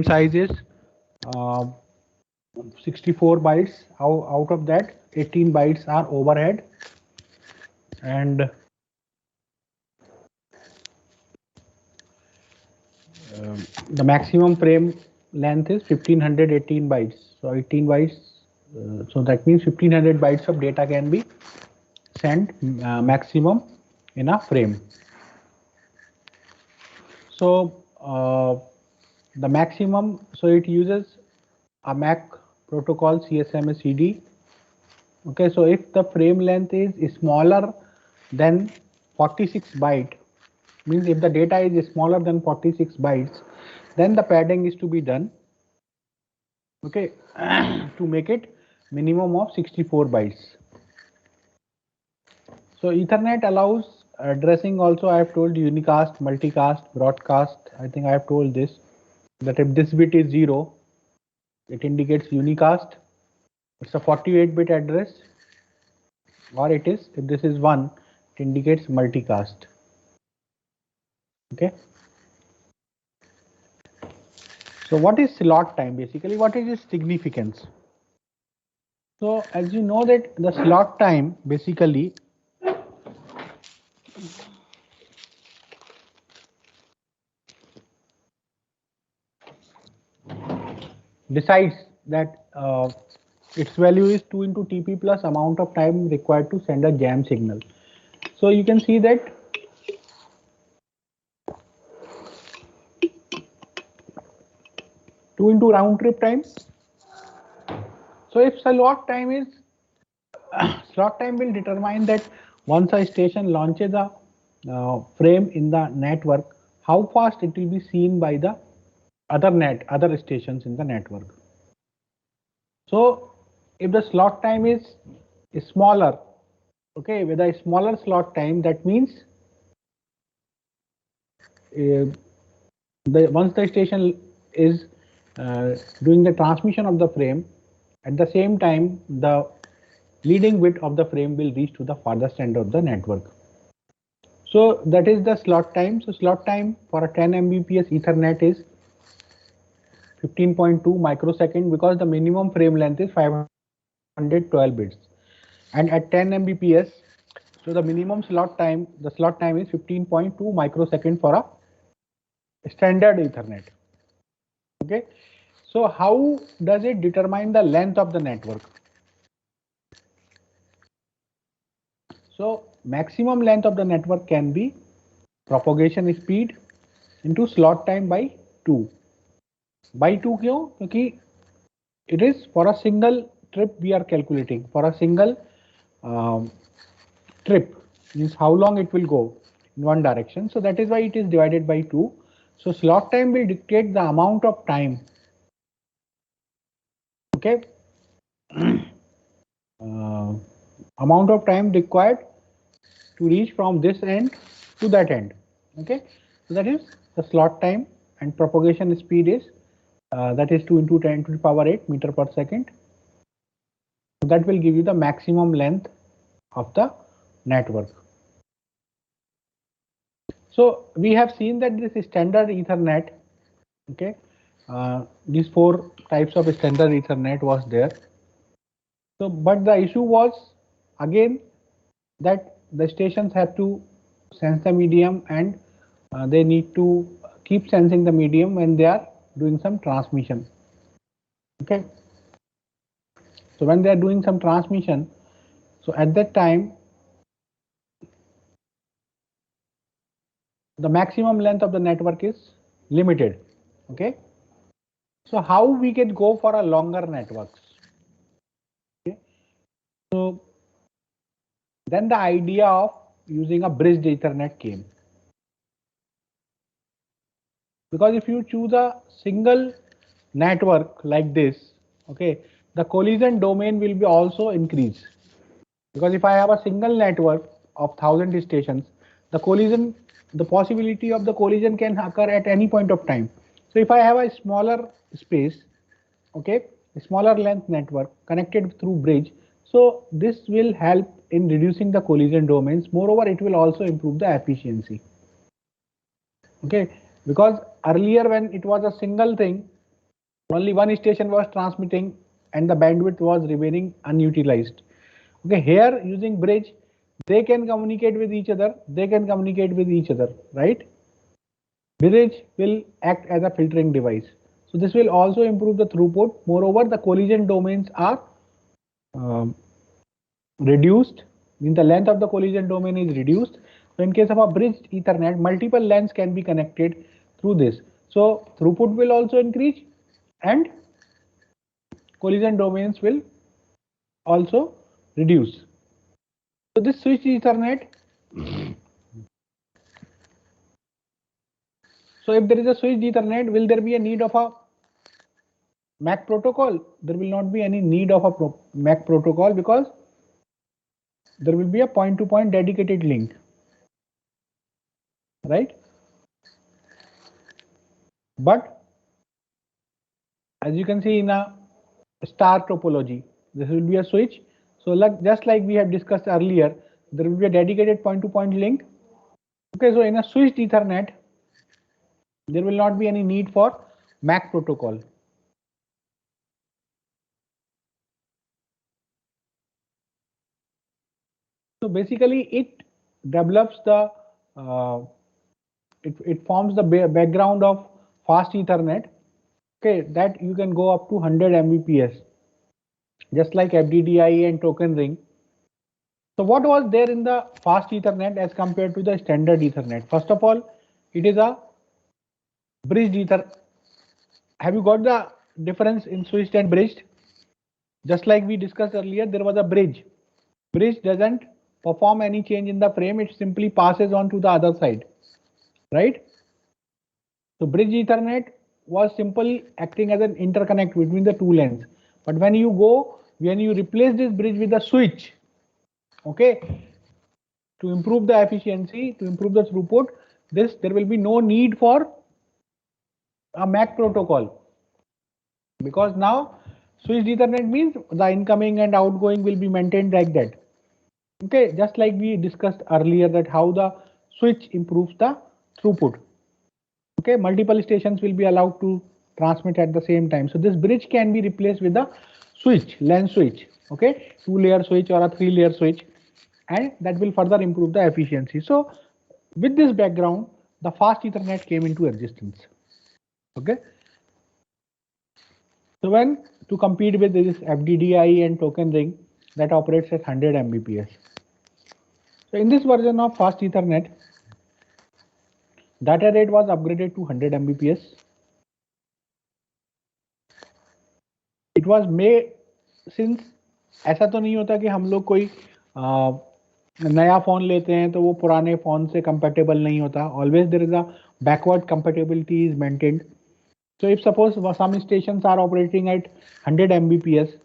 size is uh, 64 bytes. Out of that, 18 bytes are overhead, and the maximum frame length is 1518 bytes. So 18 bytes. So that means 1500 bytes of data can be sent maximum in a frame. So the maximum, so it uses a MAC protocol CSMA-CD. Okay, so if the frame length is smaller than 46 byte, means if the data is smaller than 46 bytes, then the padding is to be done. Okay, to make it minimum of 64 bytes. So Ethernet allows addressing also. I have told unicast, multicast, broadcast. I think I have told this, that if this bit is 0, it indicates unicast. It's a 48-bit address, or it is, if this is 1, it indicates multicast. Okay. So what is slot time? Basically, what is its significance? So as you know that the slot time basically decides that its value is 2 into TP plus amount of time required to send a jam signal. So you can see that two into round trip time. So if slot time is slot time will determine that once a station launches a frame in the network, how fast it will be seen by the other stations in the network. So if the slot time is smaller, okay, with a smaller slot time, that means once the station is doing the transmission of the frame, at the same time the leading bit of the frame will reach to the farthest end of the network. So that is the slot time. So slot time for a 10 Mbps Ethernet is 15.2 microsecond, because the minimum frame length is 512 bits, and at 10 Mbps, so the minimum slot time, the slot time is 15.2 microsecond for a standard Ethernet. Okay, so how does it determine the length of the network? So maximum length of the network can be propagation speed into slot time by 2. By 2 क्यों? क्योंकि it is for a single trip we are calculating, for a single trip, means how long it will go in one direction. So that is why it is divided by 2. So slot time will dictate the amount of time. Okay, amount of time required to reach from this end to that end. Okay, so that is the slot time, and propagation speed is that is 2 into 10 to the power 8 meter per second. So that will give you the maximum length of the network. So we have seen that this standard Ethernet, okay, these 4 types of standard Ethernet was there. So but the issue was again that the stations have to sense the medium, and they need to keep sensing the medium when they are doing some transmission. Okay, so when they are doing some transmission, so at that time the maximum length of the network is limited. Okay, so how we can go for a longer networks? Okay, so then the idea of using a bridged Ethernet came, because if you choose a single network like this, okay, the collision domain will be also increased, because if I have a single network of 1000 stations, the possibility of the collision can occur at any point of time. So if I have a smaller space, okay, a smaller length network connected through bridge, so this will help in reducing the collision domains. Moreover, it will also improve the efficiency. Okay, because earlier when it was a single thing, Only one station was transmitting and the bandwidth was remaining unutilized. Okay, here using bridge, they can communicate with each other, right? Bridge will act as a filtering device. So this will also improve the throughput. Moreover, the collision domains are um, reduced, means the length of the collision domain is reduced. So in case of a bridged Ethernet, multiple LANs can be connected through this. So throughput will also increase and collision domains will also reduce. So this switched Ethernet, so if there is a switched Ethernet, will there be a need of a MAC protocol? There will not be any need of a MAC protocol because there will be a point-to-point dedicated link, right? But as you can see in a star topology, this will be a switch. So just like we have discussed earlier, there will be a dedicated point-to-point link. Okay, so in a switched Ethernet, there will not be any need for MAC protocol. So basically, it develops the it forms the background of fast Ethernet. Okay, that you can go up to 100 Mbps, just like FDDI and token ring. So what was there in the fast Ethernet as compared to the standard Ethernet? First of all, it is a bridged Ethernet. Have you got the difference in switched and bridged? Just like we discussed earlier, there was a bridge. Bridge doesn't perform any change in the frame, it simply passes on to the other side, right? So bridge Ethernet was simply acting as an interconnect between the two lanes. But when you replace this bridge with a switch, okay, to improve the efficiency, to improve the throughput, there will be no need for a MAC protocol, because now switched Ethernet means the incoming and outgoing will be maintained like that. Okay, just like we discussed earlier that how the switch improves the throughput. Okay, multiple stations will be allowed to transmit at the same time. So this bridge can be replaced with a switch, LAN switch. Okay, 2-layer switch or a 3-layer switch, and that will further improve the efficiency. So with this background, the fast Ethernet came into existence. Okay. So when to compete with this FDDI and token ring that operates at 100 Mbps. So in this version of fast Ethernet, data rate was upgraded to 100 Mbps. It was made since ऐसा तो नहीं होता कि हम लोग कोई नया phone लेते हैं तो वो पुराने फोन से कंपैटिबल नहीं होता. Always there is a backward compatibility is maintained. So if suppose some stations are operating at 100 Mbps,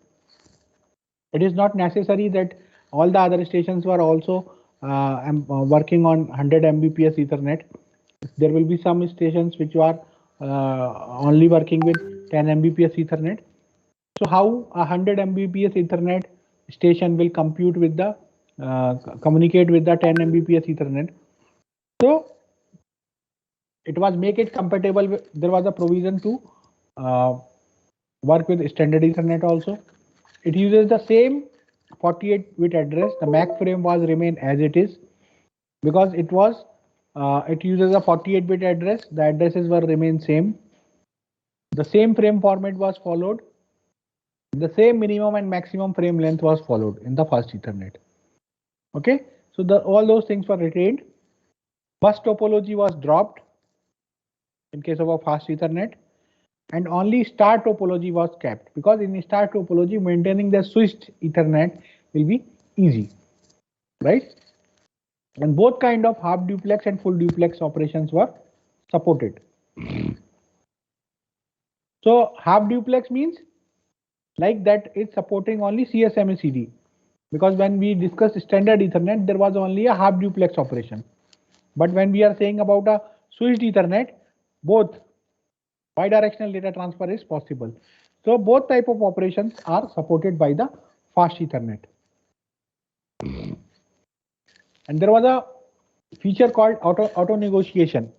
it is not necessary that all the other stations were also working on 100 Mbps Ethernet. There will be some stations which are only working with 10 Mbps Ethernet. So how a 100 Mbps Ethernet station will compute with the communicate with the 10 Mbps Ethernet? So it was make it compatible with, there was a provision to work with standard Ethernet also. It uses the same 48-bit address. The MAC frame was remain as it is because it was it uses a 48-bit address. The addresses were remain same. The same frame format was followed. The same minimum and maximum frame length was followed in the fast Ethernet. Okay, so all those things were retained. Bus topology was dropped in case of a fast Ethernet, and only star topology was kept, because in star topology maintaining the switched Ethernet will be easy, right? And both kind of half duplex and full duplex operations were supported. So half duplex means like that it's supporting only CSMA/CD, because when we discussed standard Ethernet there was only a half duplex operation. But when we are saying about a switched Ethernet, both bidirectional data transfer is possible. So both type of operations are supported by the fast Ethernet. And there was a feature called auto negotiation.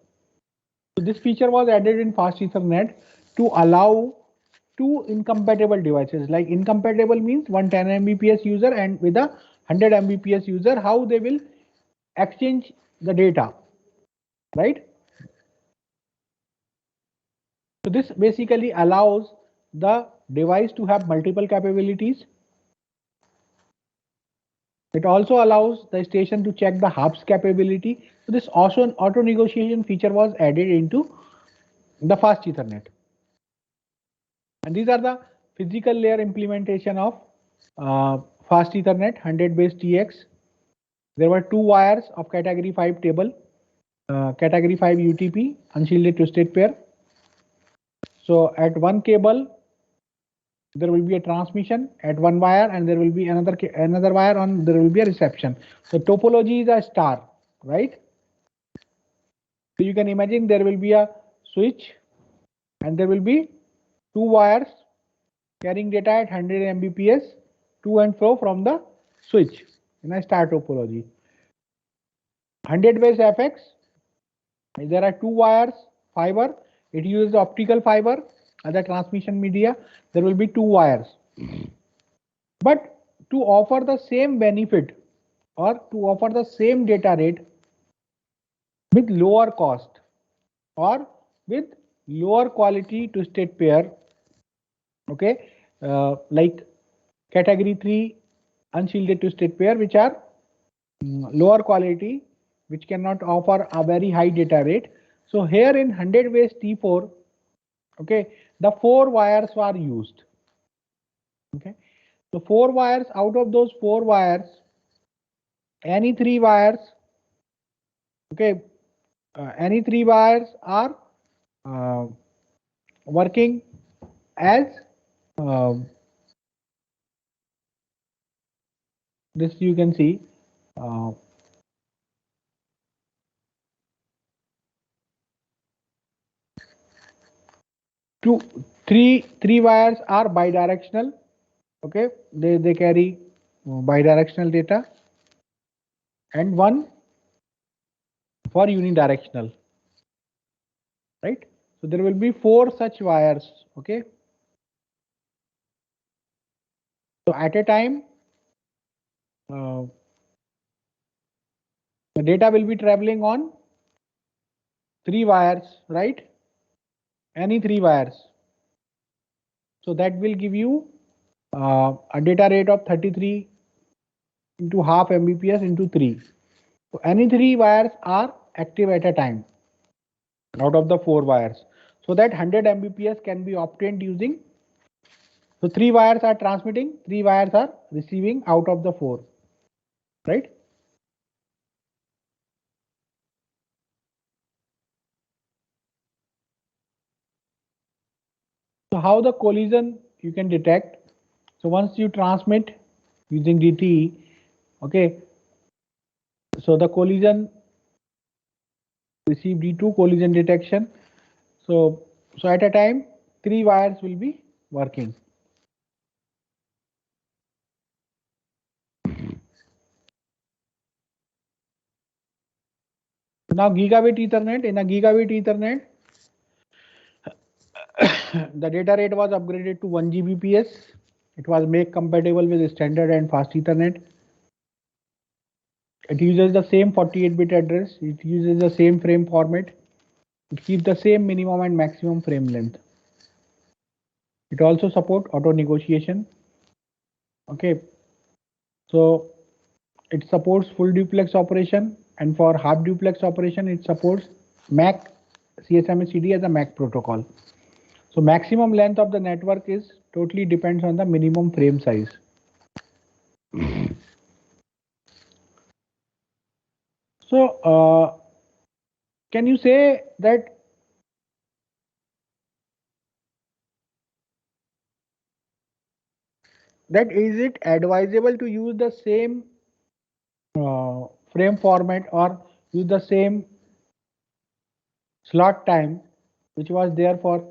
So this feature was added in fast Ethernet to allow two incompatible devices. Like incompatible means one 10 Mbps user and with a 100 Mbps user, how they will exchange the data, right? So this basically allows the device to have multiple capabilities. It also allows the station to check the hub's capability. So this auto negotiation feature was added into the fast Ethernet. And these are the physical layer implementation of fast Ethernet 100 base TX. There were two wires of category 5 table, category 5 UTP, unshielded twisted pair. So at one cable, there will be a transmission at one wire, and there will be another wire on. There will be a reception. The topology is a star, right? So you can imagine there will be a switch, and there will be two wires carrying data at 100 Mbps to and fro from the switch in a star topology. 100 base FX, there are two wires, fiber. It uses optical fiber as a transmission media. There will be two wires. But to offer the same benefit or to offer the same data rate with lower cost or with lower quality twisted pair, okay, like category 3 unshielded twisted pair, which are lower quality, which cannot offer a very high data rate. So here in 100 base T4, okay, the four wires were used. Okay, so four wires, out of those four wires, any three wires, okay, any three wires are working as this. You can see three wires are bidirectional. Okay, they carry bidirectional data, and one for unidirectional, right? So there will be four such wires. Okay, so at a time the data will be traveling on three wires, right? Any three wires. So that will give you a data rate of 33 into half Mbps into 3. So any three wires are active at a time out of the four wires. So that 100 Mbps can be obtained using. So three wires are transmitting, three wires are receiving out of the four, right? So how the collision you can detect? So once you transmit using DTE, okay, so the collision receive D2 collision detection. So at a time, three wires will be working. Now gigabit Ethernet, in a gigabit Ethernet, the data rate was upgraded to 1 Gbps. It was make compatible with standard and fast Ethernet. It uses the same 48-bit address. It uses the same frame format. It keeps the same minimum and maximum frame length. It also supports auto negotiation. Okay, so it supports full duplex operation, and for half duplex operation, it supports MAC CSMA-CD as a MAC protocol. So maximum length of the network is totally depends on the minimum frame size. So can you say that is it advisable to use the same frame format or use the same slot time which was there for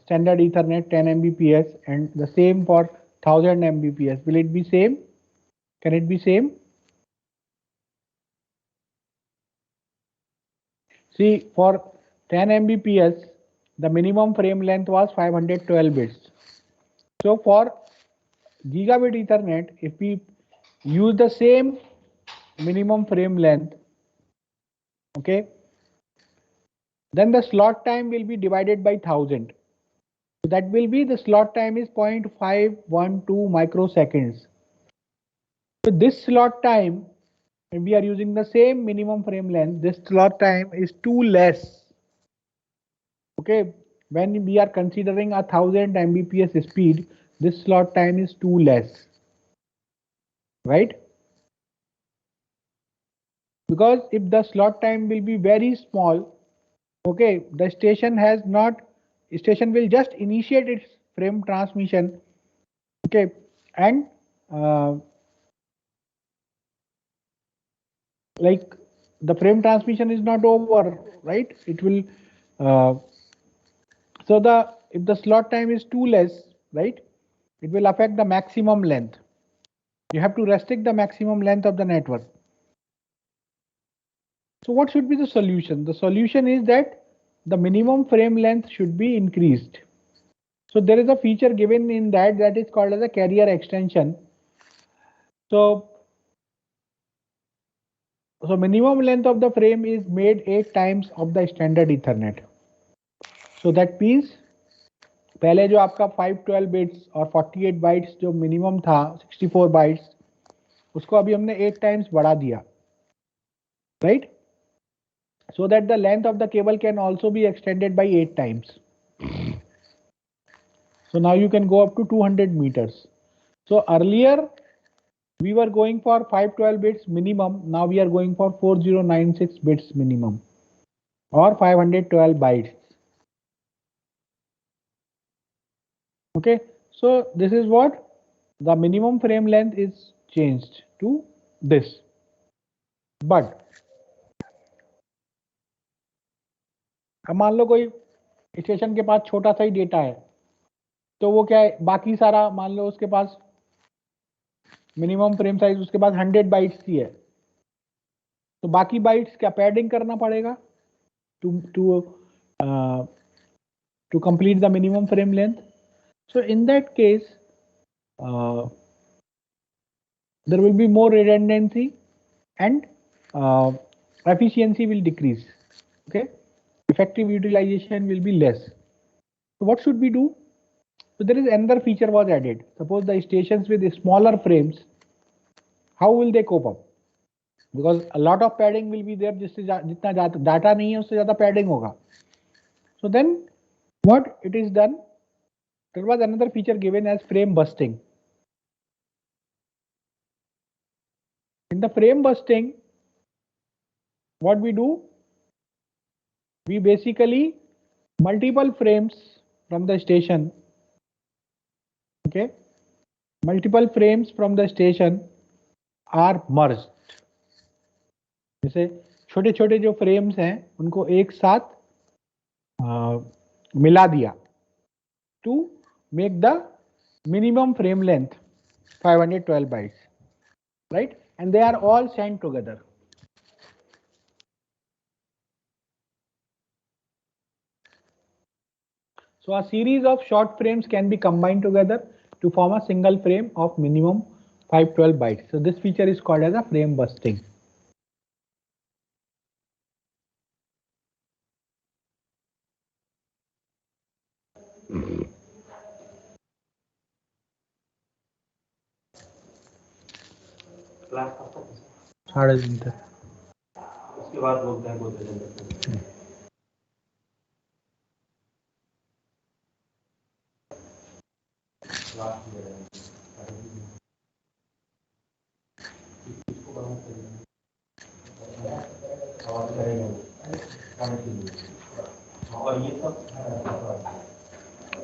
standard Ethernet 10 Mbps and the same for 1000 Mbps? Will it be same? Can it be same? See, for 10 Mbps, the minimum frame length was 512 bits. So for gigabit Ethernet, if we use the same minimum frame length, okay, then the slot time will be divided by 1000. So that will be, the slot time is 0.512 microseconds. So this slot time, when we are using the same minimum frame length, this slot time is too less. Okay, when we are considering 1000 Mbps speed, this slot time is too less, right? Because if the slot time will be very small, okay, the station will just initiate its frame transmission, okay, and like the frame transmission is not over, right? It will so if the slot time is too less, right, it will affect the maximum length. You have to restrict the maximum length of the network. So what should be the solution? The solution is that the minimum frame length should be increased. So there is a feature given in that is called as a carrier extension. So minimum length of the frame is made 8 times of the standard Ethernet. So that means पहले जो आपका 512 bits और 48 bytes जो minimum था 64 bytes, उसको अभी हमने 8 times बढ़ा दिया, right? So that the length of the cable can also be extended by 8 times. So now you can go up to 200 meters. So earlier we were going for 512 bits minimum, now we are going for 4096 bits minimum or 512 bytes. Okay, so this is what the minimum frame length is changed to this. But अब मान लो कोई station के पास छोटा सा ही data है, तो वो क्या है, बाकी सारा मान लो उसके पास मिनिमम फ्रेम साइज उसके पास 100 बाइट्स की है, तो बाकी बाइट्स क्या पैडिंग करना पड़ेगा to complete the minimum frame length. So in that case there will be more redundancy and efficiency will decrease. Okay, effective utilization will be less. So what should we do? So there is another feature was added. Suppose the stations with smaller frames, how will they cope up? Because a lot of padding will be there, जिससे जितना data नहीं है उससे ज़्यादा padding होगा. So then what it is done? There was another feature given as frame busting. In the frame busting, what we do? We basically multiple frames from the station. Okay, multiple frames from the station are merged. जैसे छोटे छोटे जो frames हैं उनको एक साथ मिला दिया to make the minimum frame length 512 bytes, right? And they are all sent together. So a series of short frames can be combined together to form a single frame of minimum 512 bytes. So this feature is called as a frame busting. साढ़े दिन तक उसके बाद बोलते हैं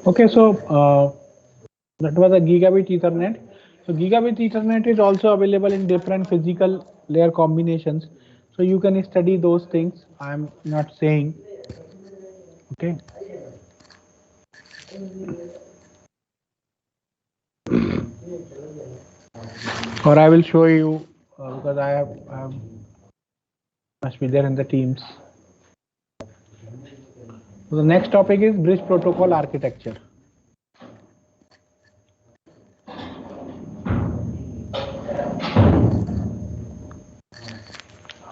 Okay, so that was a gigabit Ethernet. So gigabit Ethernet is also available in different physical layer combinations. So you can study those things. I'm not saying. Okay. Or I will show you because I have must be there in the Teams. So the next topic is bridge protocol architecture.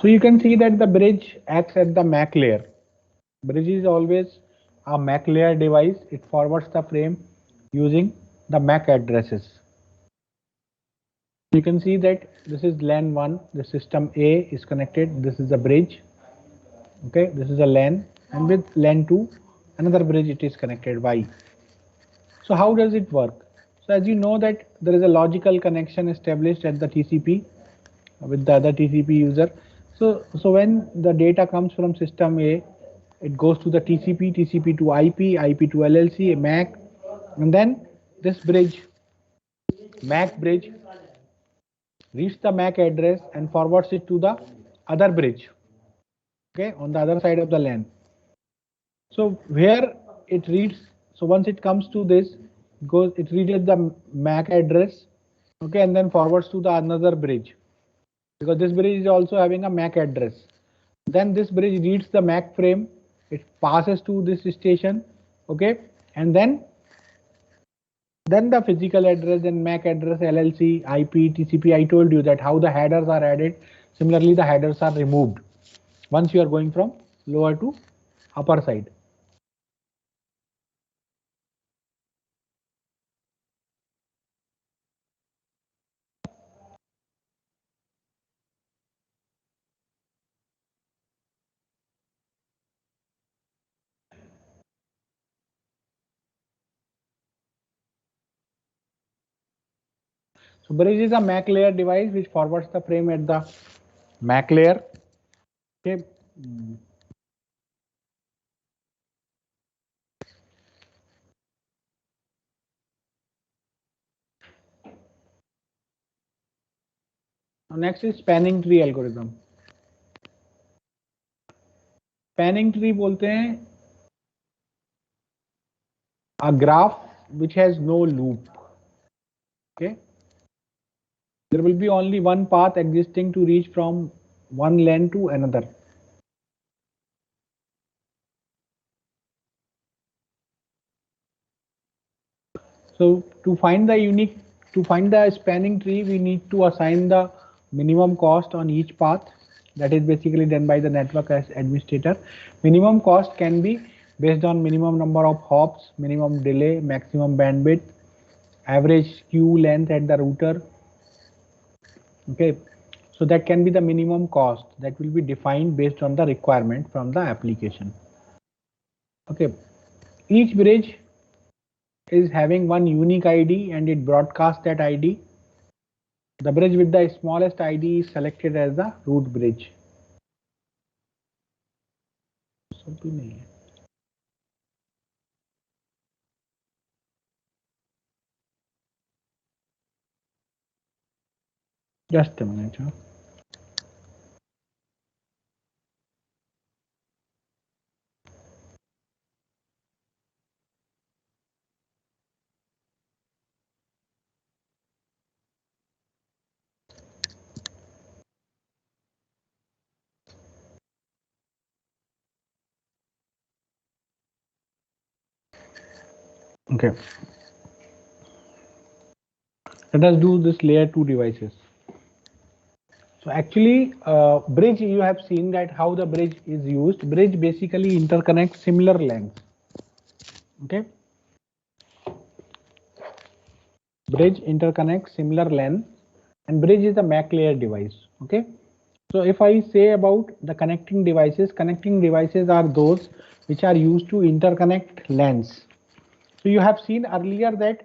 So you can see that the bridge acts at the MAC layer. Bridge is always a MAC layer device. It forwards the frame using the MAC addresses. You can see that this is LAN 1, the system A is connected, this is the bridge. Okay, this is a LAN, and with LAN 2, another bridge it is connected Y. So how does it work? So as you know that there is a logical connection established at the TCP with the other TCP user. So when the data comes from system A, it goes to the TCP, TCP to IP, IP to LLC, MAC, and then this bridge, MAC bridge, reaches the MAC address and forwards it to the other bridge, okay, on the other side of the LAN. So where it reads, so once it comes to this, it reaches the MAC address, okay, and then forwards to the another bridge, because this bridge is also having a MAC address. Then this bridge reads the MAC frame, it passes to this station, okay, and then the physical address and MAC address, LLC, IP, TCP. I told you that how the headers are added. Similarly, the headers are removed once you are going from lower to upper side. So bridge is a MAC layer device which forwards the frame at the MAC layer. Okay. Now next is spanning tree algorithm. Spanning tree बोलते हैं a graph which has no loop. Okay. There will be only one path existing to reach from one LAN to another. So to find the spanning tree, we need to assign the minimum cost on each path. That is basically done by the network as administrator. Minimum cost can be based on minimum number of hops, minimum delay, maximum bandwidth, average queue length at the router. Okay, so that can be the minimum cost that will be defined based on the requirement from the application. Okay, each bridge is having one unique ID and it broadcasts that ID. The bridge with the smallest ID is selected as the root bridge. Just a minute. Okay. Let us do this layer 2 devices. So actually, bridge, you have seen that how the bridge is used. Bridge basically interconnects similar lengths. Okay. Bridge interconnects similar length, and bridge is a MAC layer device. Okay. So if I say about the connecting devices are those which are used to interconnect LANs. So you have seen earlier that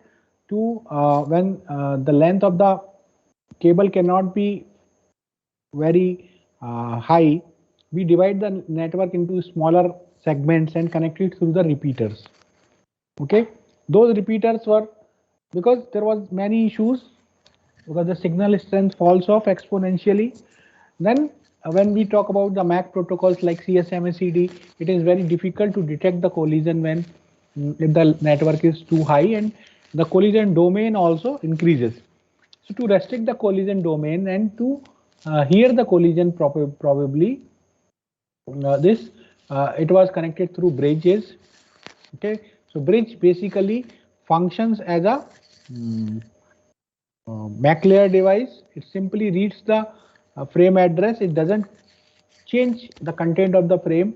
when the length of the cable cannot be very high, we divide the network into smaller segments and connect it through the repeaters. Okay, those repeaters were because there was many issues because the signal strength falls off exponentially. Then when we talk about the MAC protocols like CSMA/CD, it is very difficult to detect the collision when if the network is too high, and the collision domain also increases. So to restrict the collision domain and to hear the collision probably it was connected through bridges. Okay, so bridge basically functions as a MAC layer device. It simply reads the frame address. It doesn't change the content of the frame,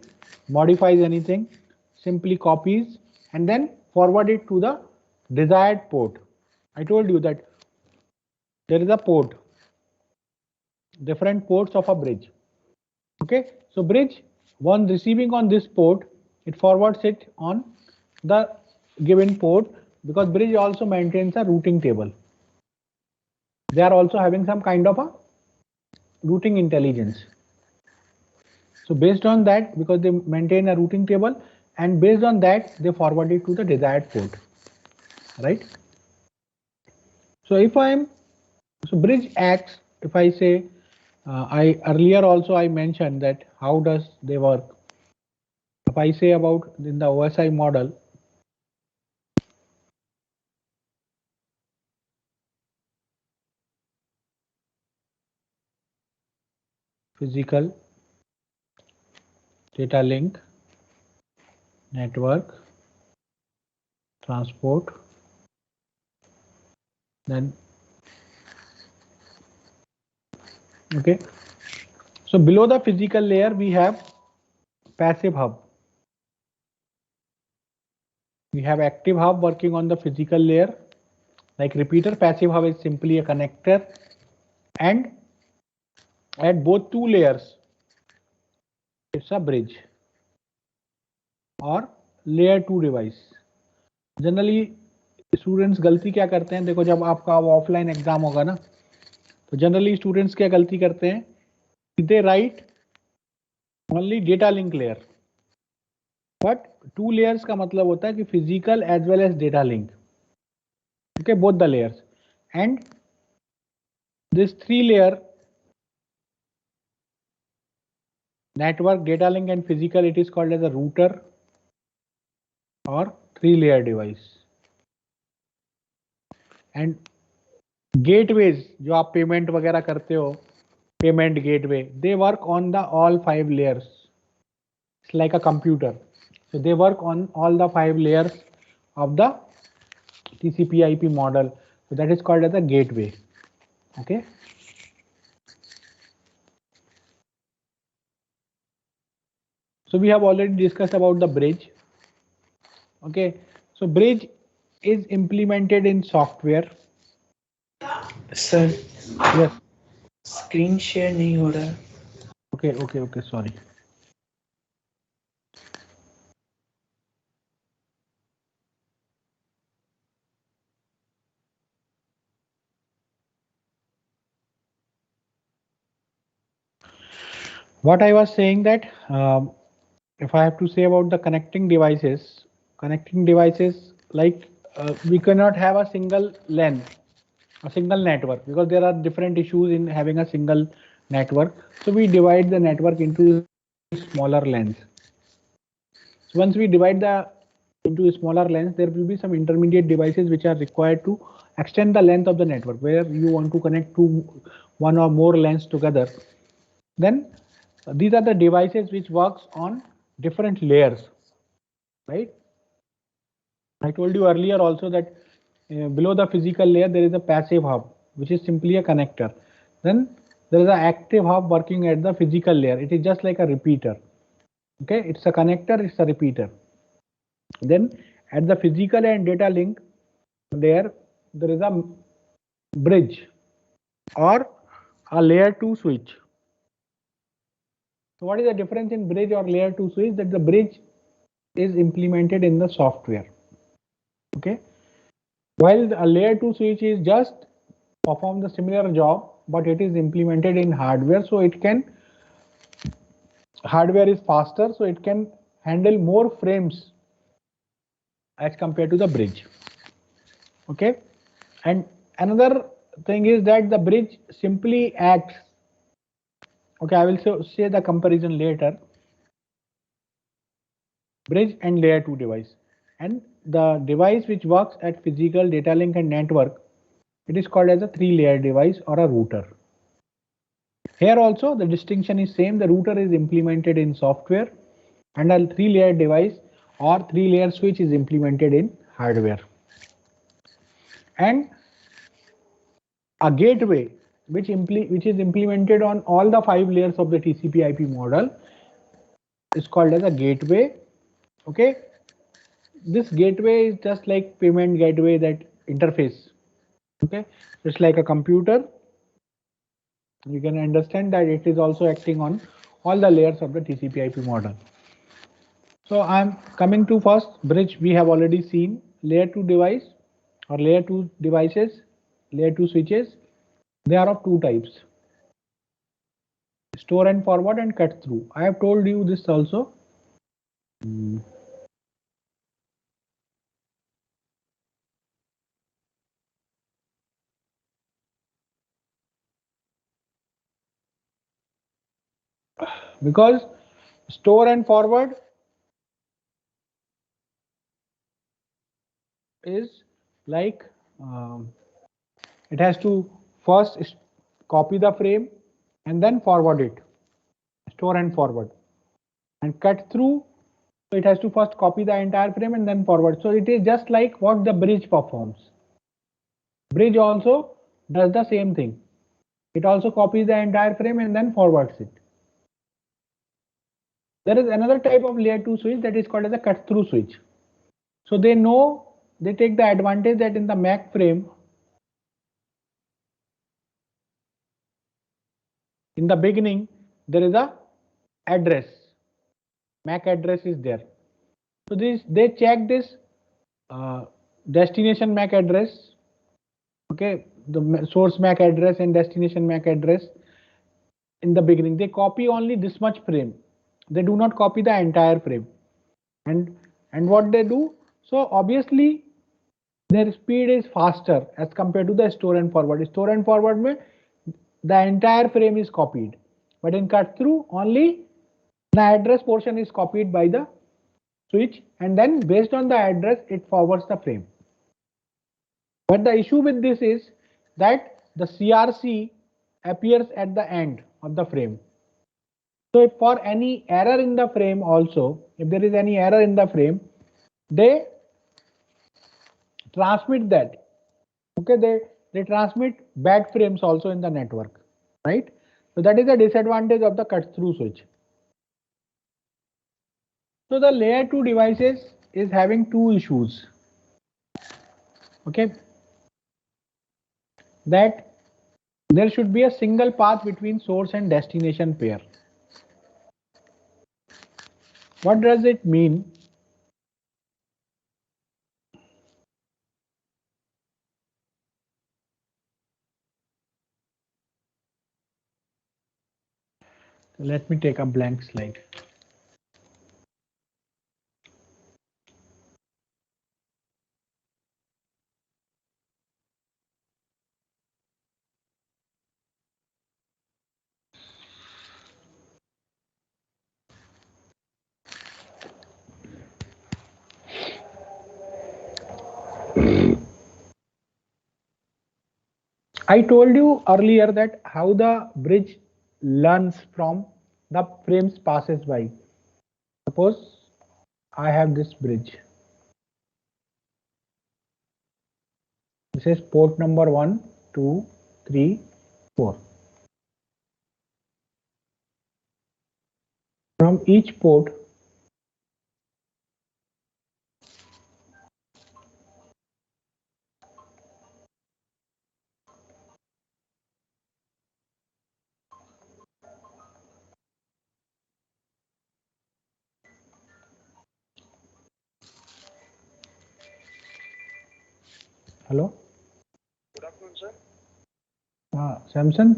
modifies anything, simply copies and then forward it to the desired port. I told you that there is a port, different ports of a bridge. Okay, so bridge, once receiving on this port, it forwards it on the given port, because bridge also maintains a routing table. They are also having some kind of a routing intelligence. So based on that, because they maintain a routing table, and based on that they forward it to the desired port, right? So if so bridge acts, if I say, I earlier also I mentioned that how does they work. If I say about in the OSI model, physical data link, network, transport, then okay. So below the physical layer we have passive hub. We have active hub working on the physical layer, like repeater. Passive hub is simply a connector, and at both two layers it's a bridge or layer 2 device. Generally students गलती क्या करते हैं, देखो जब आपका offline exam होगा ना, तो जनरली स्टूडेंट्स क्या गलती करते हैं, they write only data link layer, but two layers का मतलब होता है कि physical as well as data link, okay, both the layers. And this 3 layer network, data link and physical, it is called as a router or 3 layer device. And gateways जो आप payment वगैरह करते हो, payment gateway, they work on the all 5 layers. It's like a computer, so they work on all the 5 layers of the TCP/IP model, so that is called as a gateway. Okay, so we have already discussed about the bridge. Okay, so bridge is implemented in software. Sir, Yes. screen share नहीं हो रहा. Okay, sorry. What I was saying that if I have to say about the connecting devices like we cannot have a single LAN, a single network, because there are different issues in having a single network. So we divide the network into smaller LANs. So once we divide into smaller LANs, there will be some intermediate devices which are required to extend the length of the network, where you want to connect one or more LANs together. Then these are the devices which works on different layers, right? I told you earlier also that below the physical layer there is a passive hub, which is simply a connector. Then there is an active hub working at the physical layer. It is just like a repeater. Okay, it's a connector, it's a repeater. Then at the physical and data link there is a bridge or a layer 2 switch. So what is the difference in bridge or layer 2 switch? That the bridge is implemented in the software. Okay, while a layer 2 switch is just perform the similar job, but it is implemented in hardware, so hardware is faster, so it can handle more frames as compared to the bridge. Okay, and another thing is that the bridge simply acts. Okay, I will say the comparison later. Bridge and layer 2 device, and the device which works at physical, data link and network, it is called as a 3 layer device or a router. Here also the distinction is same. The router is implemented in software and a 3 layer device or 3 layer switch is implemented in hardware. And a gateway which is implemented on all the 5 layers of the TCP/IP model is called as a gateway. Okay, this gateway is just like payment gateway, that interface. Okay, it's like a computer. You can understand that it is also acting on all the layers of the TCP/IP model. So I'm coming to first bridge. We have already seen layer 2 device or layer 2 devices, layer 2 switches. They are of two types: store and forward and cut through. I have told you this also. Because store and forward is like it has to first copy the frame and then forward it, store and forward. And cut through, so it has to first copy the entire frame and then forward. So it is just like what the bridge performs. Bridge also does the same thing. It also copies the entire frame and then forwards it. There is another type of layer 2 switch that is called as a cut through switch. So they take the advantage that in the MAC frame, in the beginning, there is a address. MAC address is there. So they check this destination MAC address. Okay, the source MAC address and destination MAC address. In the beginning, they copy only this much frame. They do not copy the entire frame. And what they do, so obviously their speed is faster as compared to the store and forward. Store and forward mein the entire frame is copied, but in cut through only the address portion is copied by the switch, and then based on the address it forwards the frame. But the issue with this is that the CRC appears at the end of the frame. So if for any error in the frame also, if there is any error in the frame, they transmit that. Okay, they transmit bad frames also in the network, right? So that is the disadvantage of the cut through switch. So the layer 2 devices is having two issues. Okay, that there should be a single path between source and destination pair. What does it mean? Let me take a blank slide. I told you earlier that how the bridge learns from the frames passes by. Suppose I have this bridge. This is port number 1, 2, 3, 4. From each port, hello? Good afternoon sir. Samsung.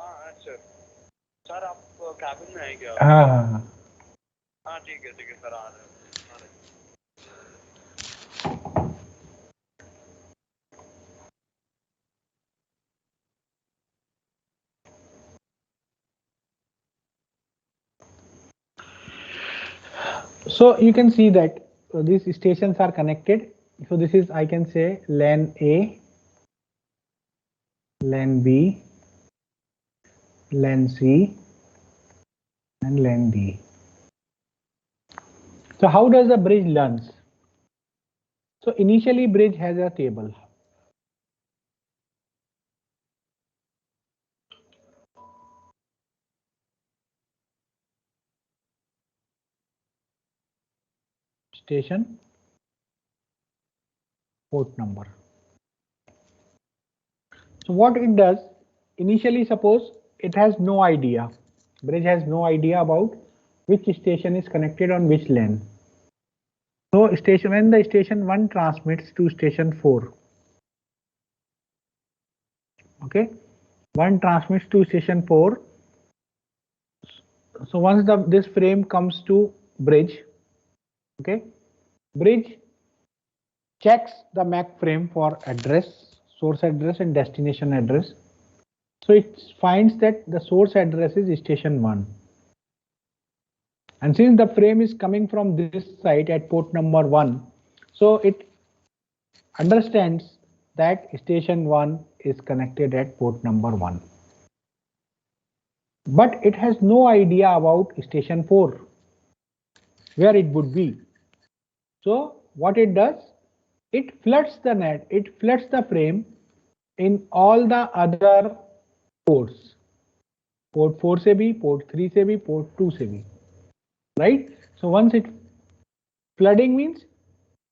हाँ sir. Sir आप cabin में हैं क्या? हाँ हाँ हाँ। हाँ ठीक है सर, आ रहे हैं। So you can see that these stations are connected. So this is, I can say, LAN A, LAN B, LAN C, and LAN D. So how does the bridge learns? So initially bridge has a table. station port number. So what it does, initially suppose it has no idea, bridge has no idea about which station is connected on which lane. So when the station 1 transmits to station 4, okay, 1 transmits to station 4. So once this frame comes to bridge, okay, bridge checks the MAC frame for address, source address and destination address. So it finds that the source address is station 1. And since the frame is coming from this site at port number 1, so it understands that station 1 is connected at port number 1. But it has no idea about station 4, where it would be. So what it does, it floods the net, it floods the frame in all the other ports. Port 4 se bhi, port 3 se bhi, port 2 se bhi. Right? So once it flooding means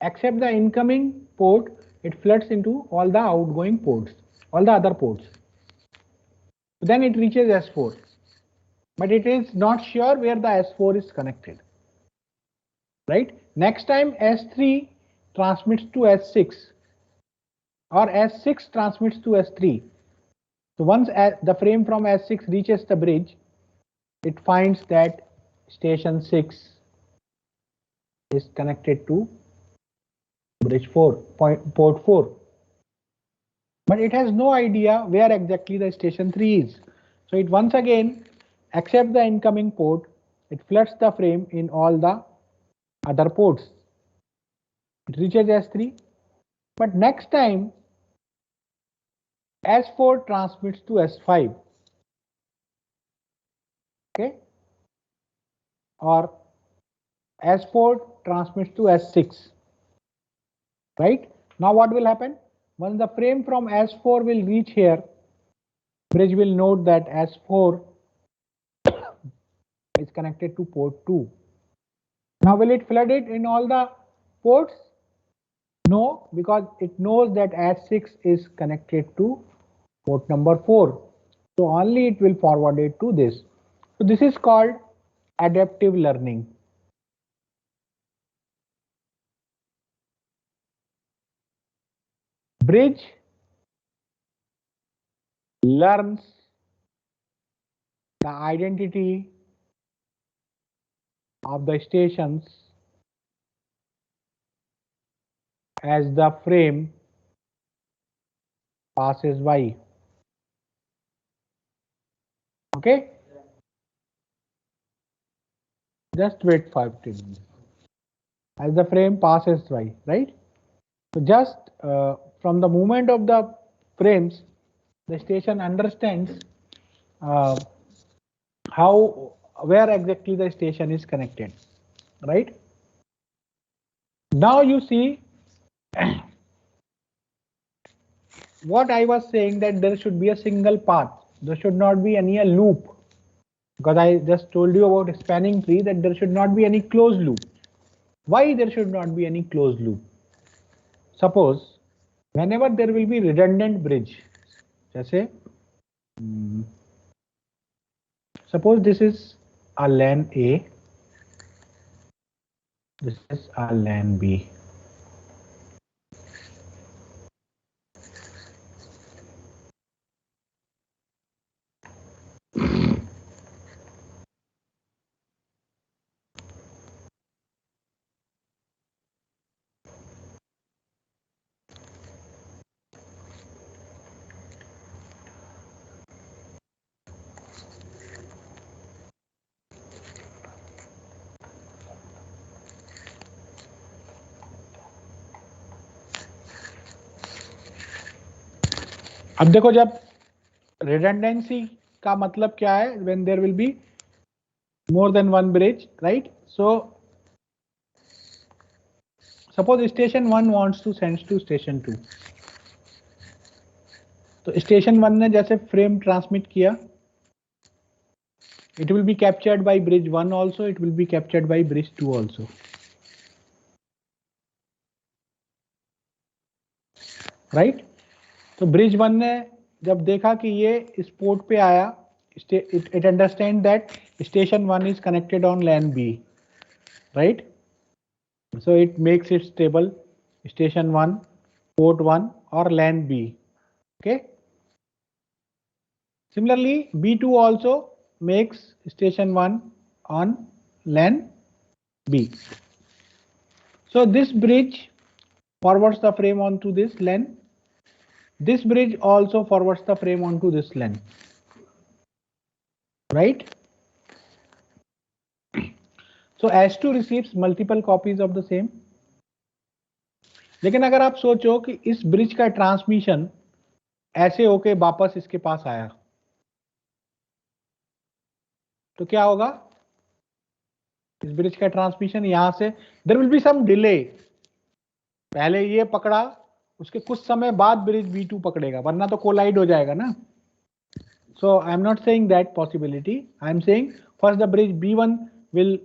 except the incoming port, it floods into all the outgoing ports, all the other ports. Then it reaches S4, but it is not sure where the S4 is connected. Right? Next time S3 transmits to S6 or S6 transmits to S3. So once the frame from S6 reaches the bridge, it finds that station 6 is connected to bridge 4, port 4. But it has no idea where exactly the station 3 is. So it once again accepts the incoming port, it floods the frame in all the other ports. It reaches S3, but next time S4 transmits to S5, okay, or S4 transmits to S6, right? Now what will happen? Once the frame from S4 will reach here, bridge will note that S4 is connected to port 2. Now will it flood it in all the ports? No, because it knows that S6 is connected to port number 4. So only it will forward it to this. So this is called adaptive learning. Bridge learns the identity of the stations as the frame passes by. Okay? Just wait 5 minutes. As the frame passes by, right? So just from the movement of the frames, the station understands where exactly the station is connected, right? Now you see what I was saying, that there should be a single path. There should not be any loop, because I just told you about a spanning tree, that there should not be any closed loop. Why there should not be any closed loop? Suppose whenever there will be redundant bridge, जैसे suppose this is a LAN A, this is a LAN B. अब देखो जब redundancy का मतलब क्या है, when there will be more than one bridge, right? So suppose station 1 wants to send to station 2. तो station 1 ने जैसे frame transmit किया, it will be captured by bridge 1 also, it will be captured by bridge 2 also. Right. तो bridge 1 ने जब देखा कि ये इस पोर्ट पे आया, it understand that station 1 is connected on LAN B, right? So it makes it stable station 1, port 1 or LAN B. Okay. Similarly, B2 also makes station 1 on LAN B. So this bridge forwards the frame onto this LAN. This bridge also forwards the frame onto this LAN, right? So S2 receives multiple copies of the same. लेकिन अगर आप सोचो कि इस bridge का transmission ऐसे होके वापस इसके पास आया, तो क्या होगा? इस ब्रिज का ट्रांसमिशन यहां से there will be some delay, पहले ये पकड़ा, उसके कुछ समय बाद ब्रिज B2 पकड़ेगा, वरना तो कोलाइड हो जाएगा ना। So I am not saying that possibility, I am saying first the bridge B1 will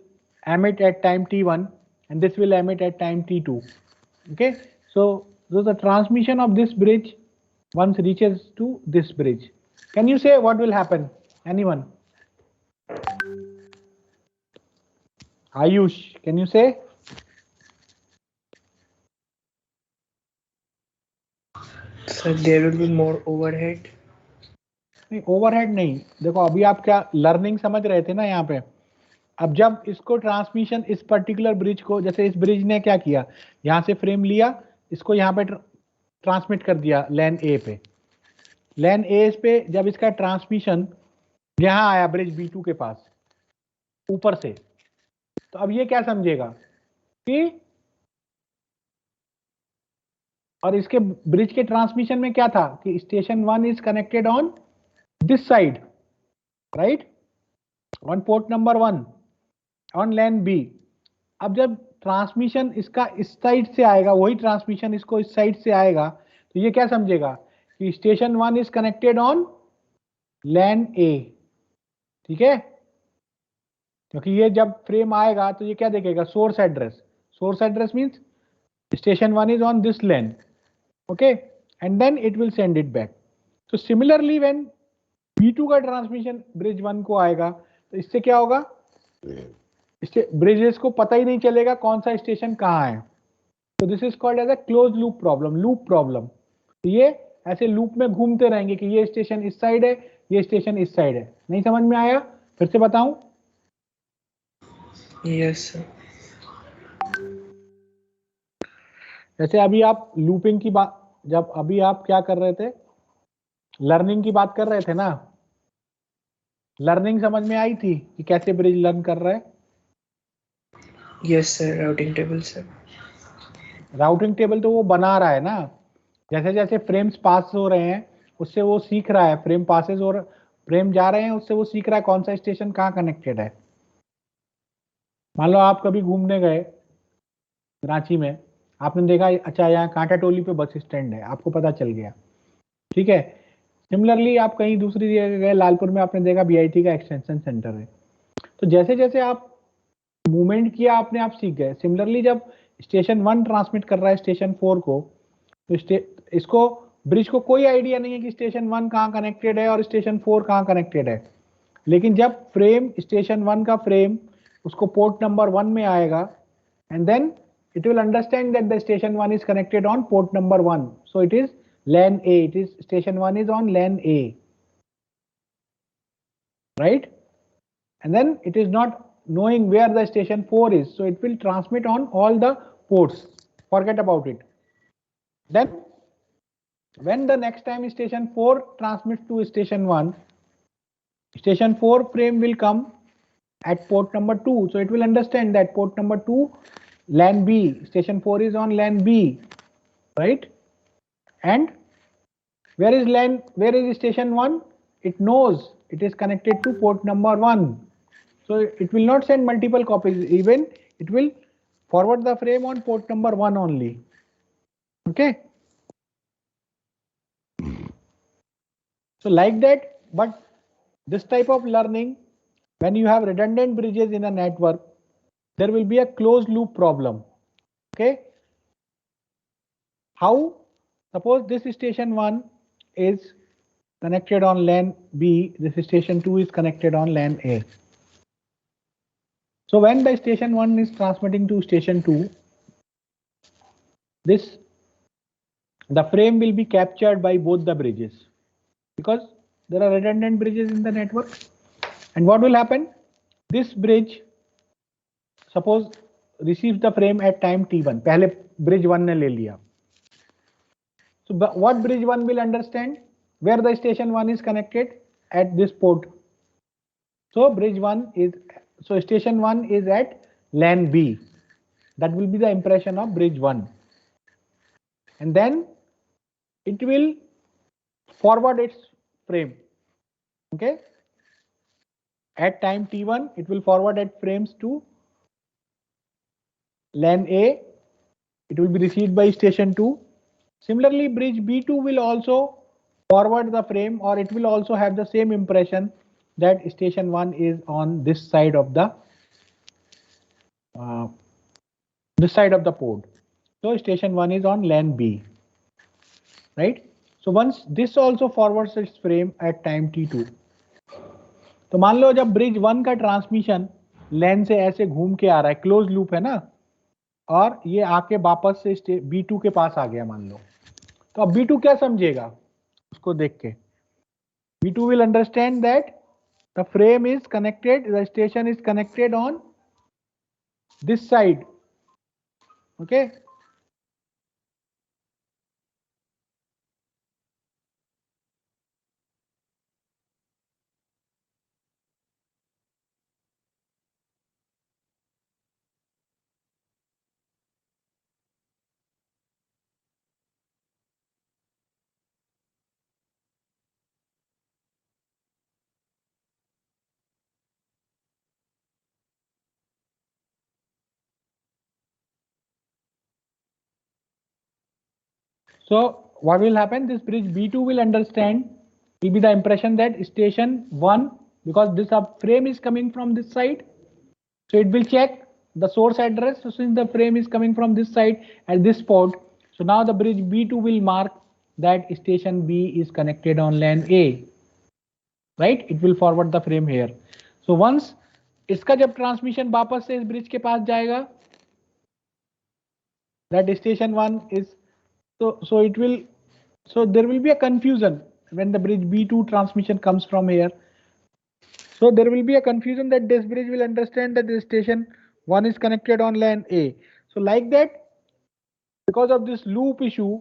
emit at time T1 and this will emit at time T2. Okay, so the transmission of this bridge once reaches to this bridge, can you say what will happen? Anyone? Ayush, can you say? Sir, there will be more overhead. नहीं, overhead नहीं। देखो अभी आप क्या learning समझ रहे थे ना यहाँ पे। अब जब इसको ट्रांसमिशन इस पर्टिकुलर ब्रिज को, जैसे इस ब्रिज ने क्या किया, यहाँ से फ्रेम लिया, इसको यहाँ पे ट्रांसमिट कर दिया लैन ए पे। लैन ए पे जब इसका ट्रांसमिशन यहाँ आया ब्रिज B2 के पास ऊपर से, तो अब ये क्या समझेगा कि, और इसके ब्रिज के ट्रांसमिशन में क्या था कि station 1 is connected on this side, right, on port number 1 on LAN B। अब जब ट्रांसमिशन इसका इस साइड से आएगा, वही ट्रांसमिशन इसको इस साइड से आएगा, तो ये क्या समझेगा कि station 1 is connected on LAN A, ठीक है, क्योंकि ये जब फ्रेम आएगा तो ये क्या देखेगा, source address. Source address means station 1 is on this LAN, okay, and then it will send it back. So similarly when B2 का ट्रांसमिशन ब्रिज 1 को आएगा, तो इससे क्या होगा, इससे ब्रिजेस को पता ही नहीं चलेगा कौन सा स्टेशन कहाँ है। तो this is called as a close loop problem, loop problem. तो ये ऐसे लूप में घूमते रहेंगे कि ये स्टेशन इस साइड है, ये स्टेशन इस साइड है। नहीं समझ में आया? फिर से बताऊं? Yes, sir. जैसे अभी आप लूपिंग की बात, जब अभी आप क्या कर रहे थे, लर्निंग की बात कर रहे थे ना, लर्निंग समझ में आई थी कि कैसे ब्रिज लर्न कर रहा है? Yes, sir. Routing table, sir. Routing table तो वो बना रहा है ना, जैसे जैसे फ्रेम्स पास हो रहे हैं उससे वो सीख रहा है, फ्रेम पासेस और फ्रेम जा रहे हैं उससे वो सीख रहा है कौन सा स्टेशन कहाँ कनेक्टेड है। मान लो आप कभी घूमने गए रांची में, आपने देखा अच्छा यहाँ कांटा टोली पे बस स्टैंड है, आपको पता चल गया, ठीक है। सिमिलरली आप कहीं दूसरी जगह गए, लालपुर में आपने देखा BIT का एक्सटेंशन सेंटर है। तो जैसे जैसे आप मूवमेंट किया आपने आप सीख गए। सिमिलरली जब स्टेशन 1 ट्रांसमिट कर रहा है स्टेशन 4 को, तो इसको ब्रिज को कोई आइडिया नहीं है कि स्टेशन 1 कहाँ कनेक्टेड है और स्टेशन 4 कहाँ कनेक्टेड है। लेकिन जब फ्रेम स्टेशन 1 का फ्रेम उसको पोर्ट नंबर 1 में आएगा, and then it will understand that the station 1 is connected on port number 1, so it is LAN A, it is station 1 is on LAN A, right, and then it is not knowing where the station 4 is, so it will transmit on all the ports, forget about it. Then when the next time station 4 transmits to station 1, station 4 frame will come at port number 2, so it will understand that port number 2 LAN B, station 4 is on LAN B, right, and where is station 1? It knows it is connected to port number 1, so it will not send multiple copies, even it will forward the frame on port number 1 only, okay. So like that, but this type of learning, when you have redundant bridges in a network, there will be a closed loop problem, okay. How Suppose this station 1 is connected on LAN B, this station 2 is connected on LAN A. So when the station 1 is transmitting to station 2, the frame will be captured by both the bridges because there are redundant bridges in the network. And what will happen? This bridge, suppose, receives the frame at time t1. पहले bridge 1 ने ले लिया. So what bridge 1 will understand? Where the station 1 is connected at this port. So station 1 is at LAN B. That will be the impression of bridge 1. And then it will forward its frame. Okay. At time t1, it will forward at frames to LAN A. It will be received by station 2. Similarly, bridge B2 will also forward the frame, or it will also have the same impression that station 1 is on this side of the port. So station 1 is on LAN B, right? So once this also forwards its frame at time t2. तो मान लो जब bridge 1 का transmission LAN से ऐसे घूम के आ रहा है, क्लोज लूप है ना, और ये आके वापस से B2 के पास आ गया मान लो, तो अब B2 क्या समझेगा उसको देख के? B2 will understand that the frame is connected, the station is connected on this side. Okay. So what will happen? This bridge B2 will understand, will be the impression that station 1, because this frame is coming from this side, so it will check the source address. So since the frame is coming from this side at this port, so now the bridge B2 will mark that station B is connected on LAN A, right? It will forward the frame here. So once इसका जब transmission वापस से इस bridge के पास जाएगा, that station 1 is so there will be a confusion when the bridge B2 transmission comes from here. So there will be a confusion that this bridge will understand that the station 1 is connected on LAN A. So like that, because of this loop issue,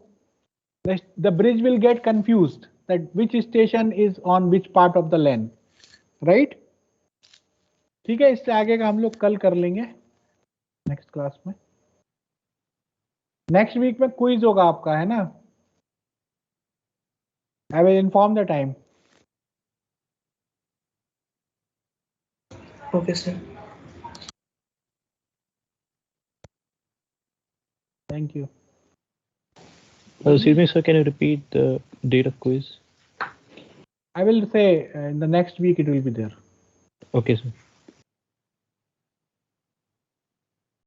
the bridge will get confused that which station is on which part of the LAN, right? ठीक है, इससे आगे का हम लोग कल कर लेंगे नेक्स्ट क्लास में. नेक्स्ट वीक में क्विज होगा आपका, है ना? I will inform the time. Okay, sir. Thank you. Excuse me, sir, can you repeat the date of quiz? I will say in the next week it will be there. Okay, sir.